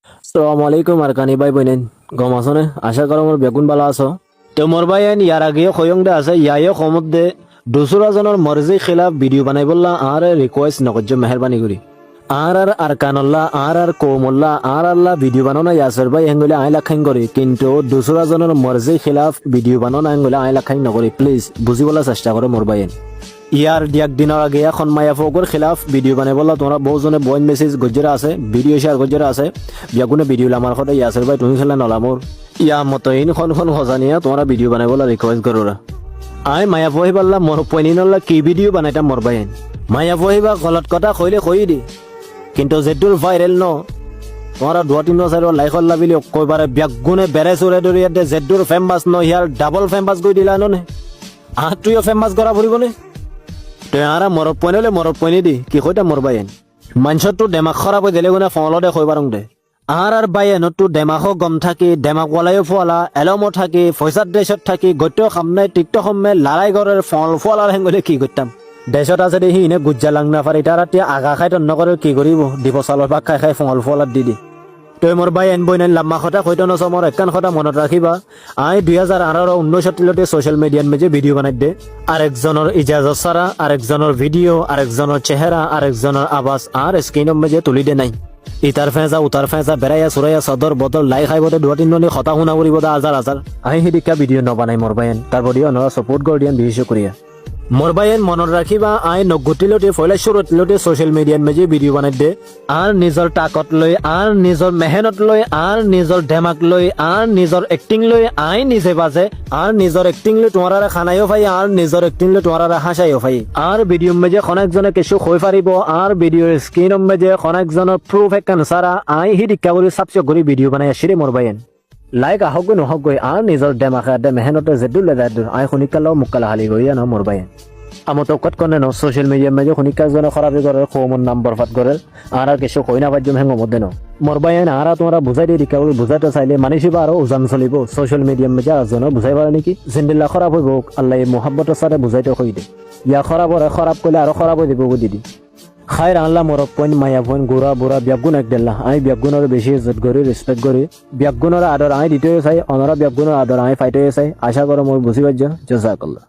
আসসালামু আলাইকুম আর কানি ভাই বোনেন গম আছো নে আশা করো মোর বেগুন ভালো আছো তো মোর ভাই ইয়ার আগে খয়ং দে আছে ইয়াইও খমত দে দুসরা জনের মর্জি খিলাফ ভিডিও বানাই বললা আর রিকোয়েস্ট নকজ মেহরবানি করি আর কানল্লা আর কৌমল্লা আর আল্লাহ ভিডিও বানানো ইয়াসর ভাই হেঙ্গুলে আই লাখাইন করি কিন্তু দুসরা জনের মর্জি খিলাফ ভিডিও বানানো হেঙ্গুলে আই লাখাইন নকরি প্লিজ বুঝিবলা চেষ্টা করো মোর ভাই ইয়ার দিয়াক দিনের আগে এখন মায়া ফোকর খিলাফ ভিডিও বানাই বললা তোমরা বহুজনে বইন মেসেজ গজ্জরা আছে ভিডিও শেয়ার গজ্জরা আছে বিয়াগুনে ভিডিও আমার কথা ইয়াসের ভাই তুমি খেলা নলামোর ইয়া মতইন খন হজানিয়া তোমরা ভিডিও বানাই বলা রিকোয়েস্ট করোরা আই মায়া ফহি পাল্লা মোর পয়নিনল্লা কি ভিডিও বানাইটা মোর বাইন মায়া ফহিবা গলত কথা কইলে কই দি কিন্তু যেদুল ভাইরাল ন তোমরা দুয়া তিন বছর লাইক হল্লা বিলি কইবারে বিয়াগুনে বেড়ে চুরে দরিয়াতে যেদুল ফেমাস ন ইয়ার ডাবল ফেমাস গই দিলা নে তুইও ফেমাস করা ফুরিবনে তেহারা মরব পইনলে মরব পইনি দি কি কইতা মোর বাইন মানসতো দেমাক খরাব দিলে গুনা ফলদে কই বারং দে আর বাইন তো দেমাক গম থাকি দেমাক ওয়ালাইও ফলা এলমো থাকি পয়সার দেশত থাকি গত্য খামনাই টিকটক হমে লড়াই গরের ফল আর হেঙ্গলে কি করতাম দেশত আছে দেখি ইনে গুজ্জা লাং না পারি তারা আগা খাই তন্ন করে কি করিব দিব চালৰ ভাগ খাই ফল দি তই মোর ভাই এন বইন লাম্মা কথা কইতো নছ মোর একখান কথা মনত রাখিবা আই 2018-19 সোশ্যাল মিডিয়ার মেজে ভিডিও বানাই দে আরেকজনের ইজাজত সারা আরেকজনের ভিডিও আরেকজনের চেহারা আরেকজনের আওয়াজ আর স্ক্রিনের মেজে তুলি দে নাই ইতার ফেঁজা উতার ফেঁজা বেড়াইয়া চুরাইয়া সদর বদল লাই খাইব দে দুয়া তিনজনী কথা শুনা কৰিব দে আজাৰ আই সিদিকা ভিডিও নবানাই মোর ভাই তার বডিও নরা সাপোর্ট গর্ডিয়ান বিশেষ করিয়া মোর ভাই মনত রাখিবা আই নগতিলতে ফয়লাশ্বরতিলতে সোশ্যাল মিডিয়ার মেজে ভিডিও বানাই দে আর নিজর টাকত লই আর নিজর মেহনত লই আর নিজর ধেমাক লই আর নিজর এক্টিং লই আই নিজে বাজে আর নিজর এক্টিং লই তোমারা খানাইও পাই আর নিজর এক্টিং লই তোমারা হাসাইও পাই আর ভিডিও মেজে খনাকজনে কিছু কই পারিব আর ভিডিওর স্ক্রিন মেজে খনাকজনের প্রুফ একখান সারা আই হি দীক্ষা করে সাবস্ক্রাইব করে ভিডিও বানাই আসিরে মোর ভাই লাইক আহক গৈ নহক গৈ আর নিজর ডেমাখা মেহনতে যেদুল লেদাদুল আই শুনিকালো মুকালা হালি গইয়া ন মোর ভাই আমার তো কত কনে ন সোশ্যাল মিডিয়ার মেজে শুনিকা জনে খরাবি করে খোমর নাম বরফাত করে আর কিছু কইনা বাজ্যম হেঙ্গ মধ্যে ন মোর ভাই আর তোমরা বুঝাই দিয়ে দীক্ষা করে বুঝাইতে চাইলে মানিসিবা আরো উজান চলিব সোশ্যাল মিডিয়ার মেজে আর জন বুঝাই পারে নাকি জিন্দিল্লা খরাব হইব আল্লাহ মোহাব্বতের সাথে বুঝাইতে কই দে ইয়া খরাব করলে আরো খরাব হয়ে দিব দিদি খাইর আল্লাহ মোর পইন মায়া পইন গোড়া বুড়া ব্যাগুন এক দেল্লা আই ব্যাগুনের বেশি ইজ্জত করি রেসপেক্ট করি ব্যাগুনের আদর আই দিতে চাই অনরা ব্যাগুনের আদর আই ফাইতে চাই আশা করো মোর বুঝি পাইছ জাযাকাল্লাহ।